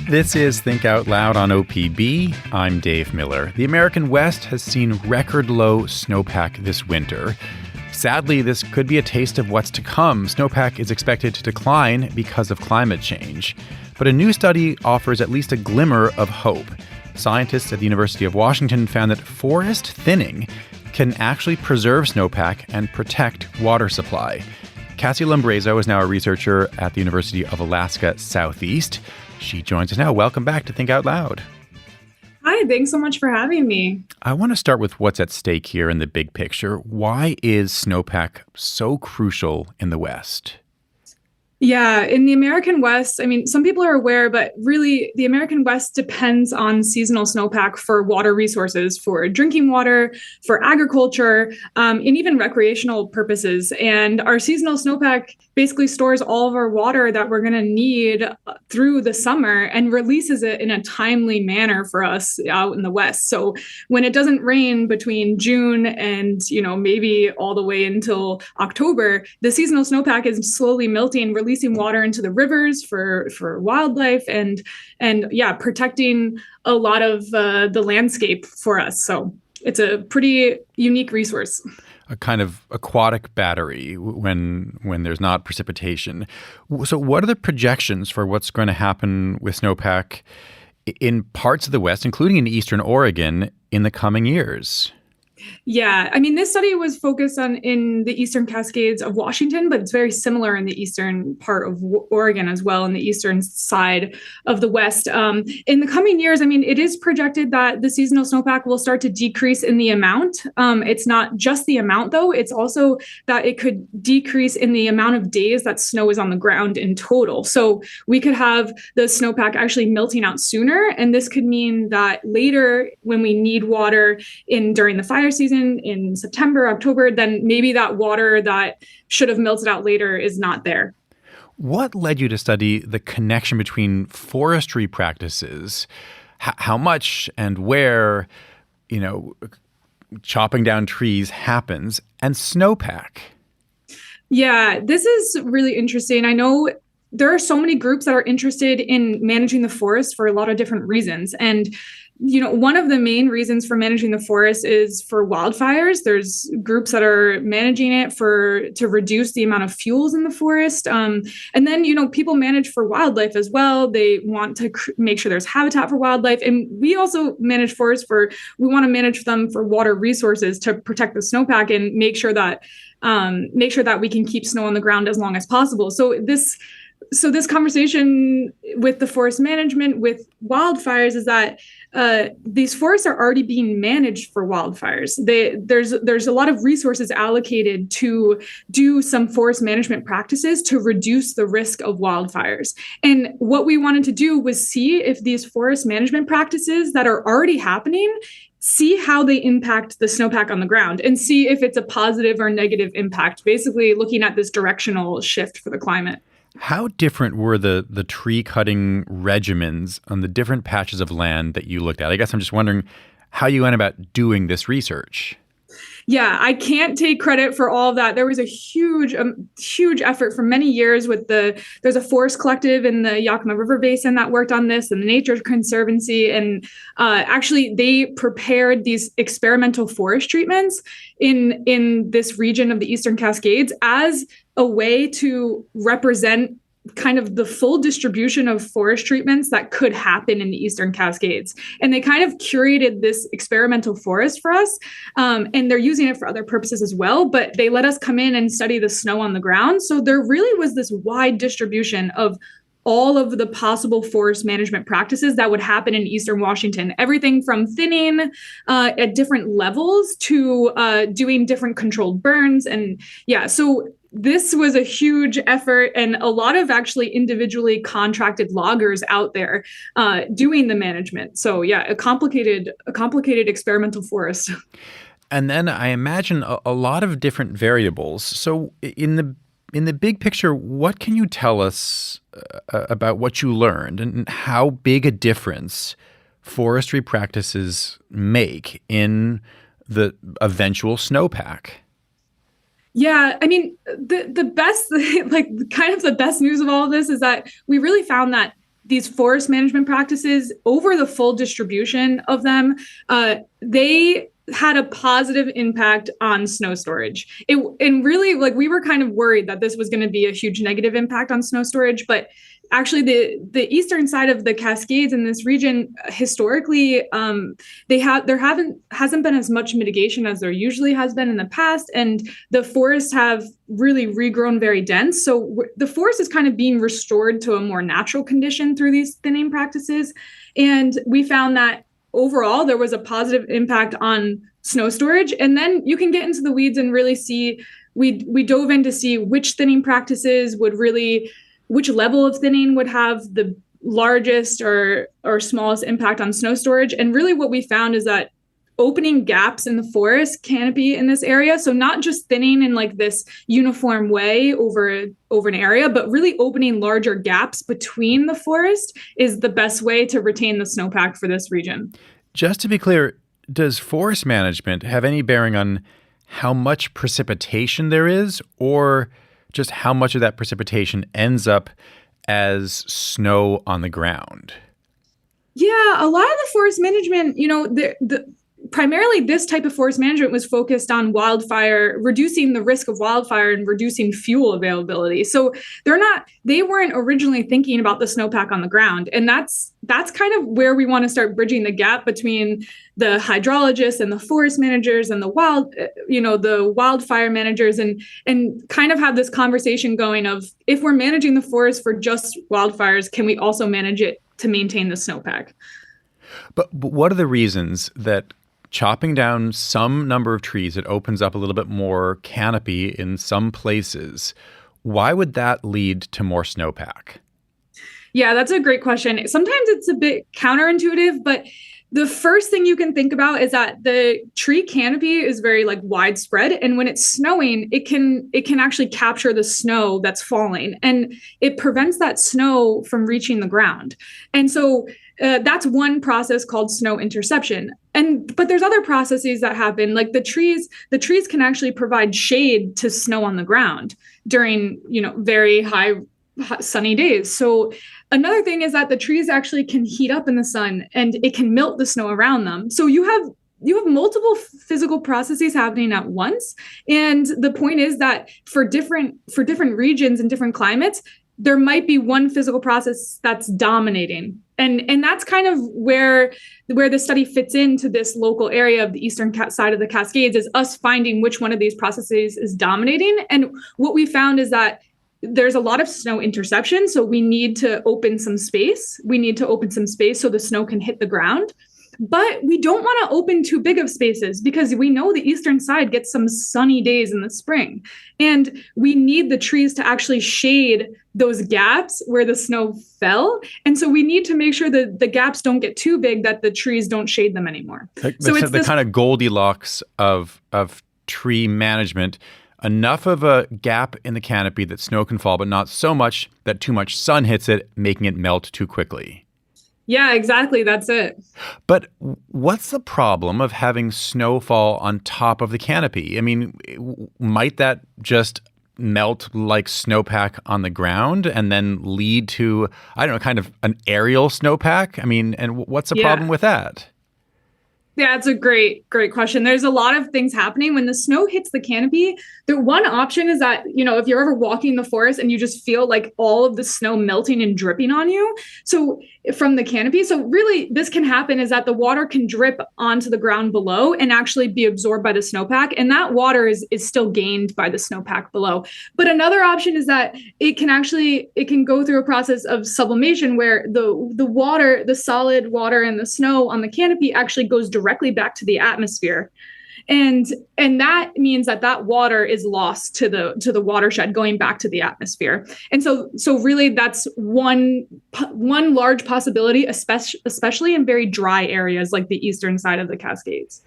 This is Think Out Loud on OPB. I'm Dave Miller. The American West has seen record low snowpack this winter. Sadly, this could be a taste of what's to come. Snowpack is expected to decline because of climate change. But a new study offers at least a glimmer of hope. Scientists at the University of Washington found that forest thinning can actually preserve snowpack and protect water supply. Cassie Lumbrazo is now a researcher at the University of Alaska Southeast. She joins us now. Welcome back to Think Out Loud. Hi, thanks so much for having me. I want to start with what's at stake here in the big picture. Why is snowpack so crucial in the West? Yeah, in the American West, some people are aware, but really the American West depends on seasonal snowpack for water resources, for drinking water, for agriculture, and even recreational purposes. And our seasonal snowpack basically stores all of our water that we're going to need through the summer and releases it in a timely manner for us out in the West. So when it doesn't rain between June and, maybe all the way until October, the seasonal snowpack is slowly melting, releasing water into the rivers for wildlife and protecting a lot of the landscape for us. So it's a pretty unique resource. A kind of aquatic battery when there's not precipitation. So what are the projections for what's going to happen with snowpack in parts of the West, including in eastern Oregon, in the coming years? Yeah, this study was focused on in the Eastern Cascades of Washington, but it's very similar in the eastern part of Oregon as well, in the eastern side of the West. In the coming years, it is projected that the seasonal snowpack will start to decrease in the amount. It's not just the amount, though. It's also that it could decrease in the amount of days that snow is on the ground in total. So we could have the snowpack actually melting out sooner, and this could mean that later, when we need water during the fire season in September, October, then maybe that water that should have melted out later is not there. What led you to study the connection between forestry practices, how much and where, chopping down trees happens, and snowpack? Yeah, this is really interesting. I know there are so many groups that are interested in managing the forest for a lot of different reasons. And one of the main reasons for managing the forest is for wildfires. There's groups that are managing it to reduce the amount of fuels in the forest. And then, people manage for wildlife as well. They want to make sure there's habitat for wildlife. And we also manage forests we want to manage them for water resources to protect the snowpack and make sure that we can keep snow on the ground as long as possible. So this conversation with the forest management with wildfires is that these forests are already being managed for wildfires. There's a lot of resources allocated to do some forest management practices to reduce the risk of wildfires. And what we wanted to do was see if these forest management practices that are already happening, see how they impact the snowpack on the ground and see if it's a positive or negative impact, basically looking at this directional shift for the climate. How different were the tree cutting regimens on the different patches of land that you looked at? I guess I'm just wondering how you went about doing this research. Yeah, I can't take credit for all of that. There was a huge effort for many years there's a forest collective in the Yakima River Basin that worked on this, and the Nature Conservancy. And actually, they prepared these experimental forest treatments in this region of the Eastern Cascades as a way to represent kind of the full distribution of forest treatments that could happen in the Eastern Cascades. And they kind of curated this experimental forest for us. And they're using it for other purposes as well, but they let us come in and study the snow on the ground. So there really was this wide distribution of all of the possible forest management practices that would happen in Eastern Washington, everything from thinning at different levels to doing different controlled burns. And so this was a huge effort, and a lot of actually individually contracted loggers out there doing the management. So a complicated experimental forest. And then I imagine a lot of different variables. So in the big picture, what can you tell us about what you learned and how big a difference forestry practices make in the eventual snowpack? Yeah, I mean, the best, like kind of the best news of all of this is that we really found that these forest management practices, over the full distribution of them, they had a positive impact on snow storage. And really, like, we were kind of worried that this was going to be a huge negative impact on snow storage, but actually the eastern side of the Cascades in this region, historically, hasn't been as much mitigation as there usually has been in the past, and the forests have really regrown very dense. So the forest is kind of being restored to a more natural condition through these thinning practices. And we found that overall there was a positive impact on snow storage. And then you can get into the weeds and really see, we dove in to see which thinning practices would really, which level of thinning would have the largest or smallest impact on snow storage. And really what we found is that opening gaps in the forest canopy in this area, so not just thinning in like this uniform way over an area, but really opening larger gaps between the forest, is the best way to retain the snowpack for this region. Just to be clear, does forest management have any bearing on how much precipitation there is, or just how much of that precipitation ends up as snow on the ground? Yeah, a lot of the forest management, primarily this type of forest management was focused on wildfire, reducing the risk of wildfire and reducing fuel availability. So they weren't originally thinking about the snowpack on the ground. And that's kind of where we want to start bridging the gap between the hydrologists and the forest managers and the wildfire managers, and kind of have this conversation going of, if we're managing the forest for just wildfires, can we also manage it to maintain the snowpack? But what are the reasons that chopping down some number of trees, it opens up a little bit more canopy in some places, why would that lead to more snowpack? Yeah, that's a great question. Sometimes it's a bit counterintuitive, but the first thing you can think about is that the tree canopy is very like widespread, and when it's snowing, it can actually capture the snow that's falling, and it prevents that snow from reaching the ground. And so that's one process called snow interception. But there's other processes that happen, like the trees can actually provide shade to snow on the ground during, very high sunny days. So another thing is that the trees actually can heat up in the sun and it can melt the snow around them. So you have multiple physical processes happening at once. And the point is that for different regions and different climates, there might be one physical process that's dominating. And that's kind of where the study fits into this local area of the eastern side of the Cascades, is us finding which one of these processes is dominating. And what we found is that there's a lot of snow interception. So we need to open some space. So the snow can hit the ground. But we don't want to open too big of spaces, because we know the eastern side gets some sunny days in the spring. And we need the trees to actually shade those gaps where the snow fell. And so we need to make sure that the gaps don't get too big, that the trees don't shade them anymore. So it's the kind of Goldilocks of tree management. Enough of a gap in the canopy that snow can fall, but not so much that too much sun hits it, making it melt too quickly. Yeah, exactly. That's it. But what's the problem of having snow fall on top of the canopy? I mean, might that just melt like snowpack on the ground and then lead to, I don't know, kind of an aerial snowpack? I mean, and what's the problem with that? Yeah, it's a great question. There's a lot of things happening when the snow hits the canopy. The one option is that, if you're ever walking the forest and you just feel like all of the snow melting and dripping on you, so from the canopy. So really this can happen, is that the water can drip onto the ground below and actually be absorbed by the snowpack. And that water is still gained by the snowpack below. But another option is that it can go through a process of sublimation, where the solid water and the snow on the canopy actually goes directly back to the atmosphere. And that means that water is lost to the watershed, going back to the atmosphere. And so really that's one large possibility, especially in very dry areas like the eastern side of the Cascades.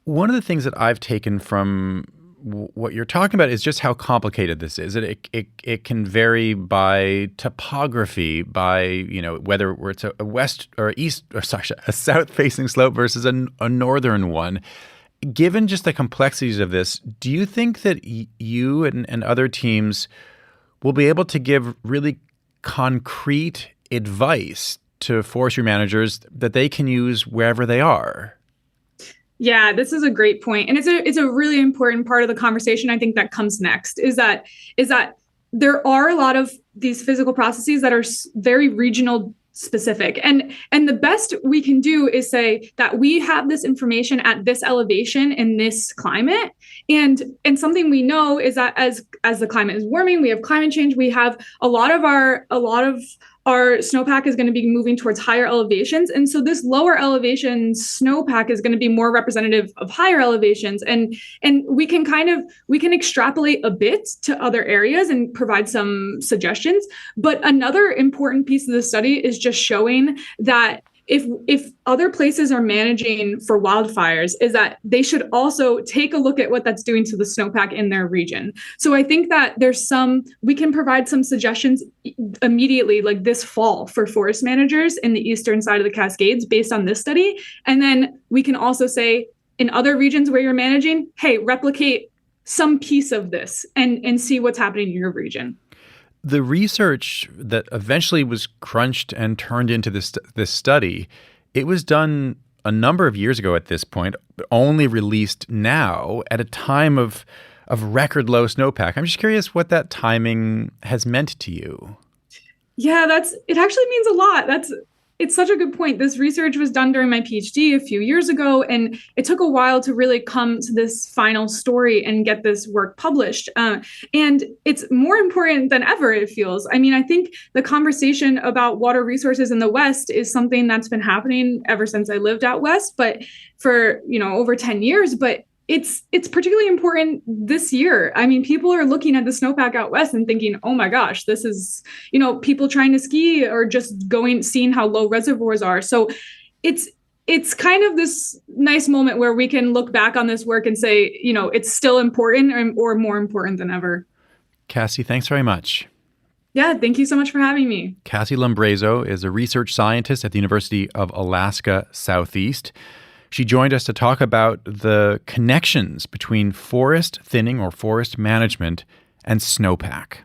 One of the things that I've taken from what you're talking about is just how complicated this is. It can vary by topography, by whether it's a west or east, or sorry, a south facing slope versus a northern one. Given just the complexities of this, do you think that you and other teams will be able to give really concrete advice to forestry managers that they can use wherever they are? Yeah, this is a great point. And it's a really important part of the conversation. I think that comes next is that there are a lot of these physical processes that are very regional specific. And the best we can do is say that we have this information at this elevation in this climate. And something we know is that as the climate is warming, we have climate change, we have a lot of our snowpack is going to be moving towards higher elevations. And so this lower elevation snowpack is going to be more representative of higher elevations. And we can extrapolate a bit to other areas and provide some suggestions. But another important piece of the study is just showing that if other places are managing for wildfires, is that they should also take a look at what that's doing to the snowpack in their region. So I think that we can provide some suggestions immediately, like this fall, for forest managers in the eastern side of the Cascades based on this study. And then we can also say in other regions where you're managing, hey, replicate some piece of this and see what's happening in your region. The research that eventually was crunched and turned into this study, it was done a number of years ago at this point, only released now at a time of record low snowpack. I'm just curious what that timing has meant to you. Yeah, it actually means a lot. It's such a good point. This research was done during my PhD a few years ago, and it took a while to really come to this final story and get this work published. And it's more important than ever, it feels. I mean, I think the conversation about water resources in the West is something that's been happening ever since I lived out West, but for, over 10 years. But it's particularly important this year. I mean, people are looking at the snowpack out West and thinking, oh my gosh, this is, people trying to ski or just seeing how low reservoirs are. So it's kind of this nice moment where we can look back on this work and say, it's still important or more important than ever. Cassie, thanks very much. Yeah, thank you so much for having me. Cassie Lumbrazo is a research scientist at the University of Alaska Southeast. She joined us to talk about the connections between forest thinning or forest management and snowpack.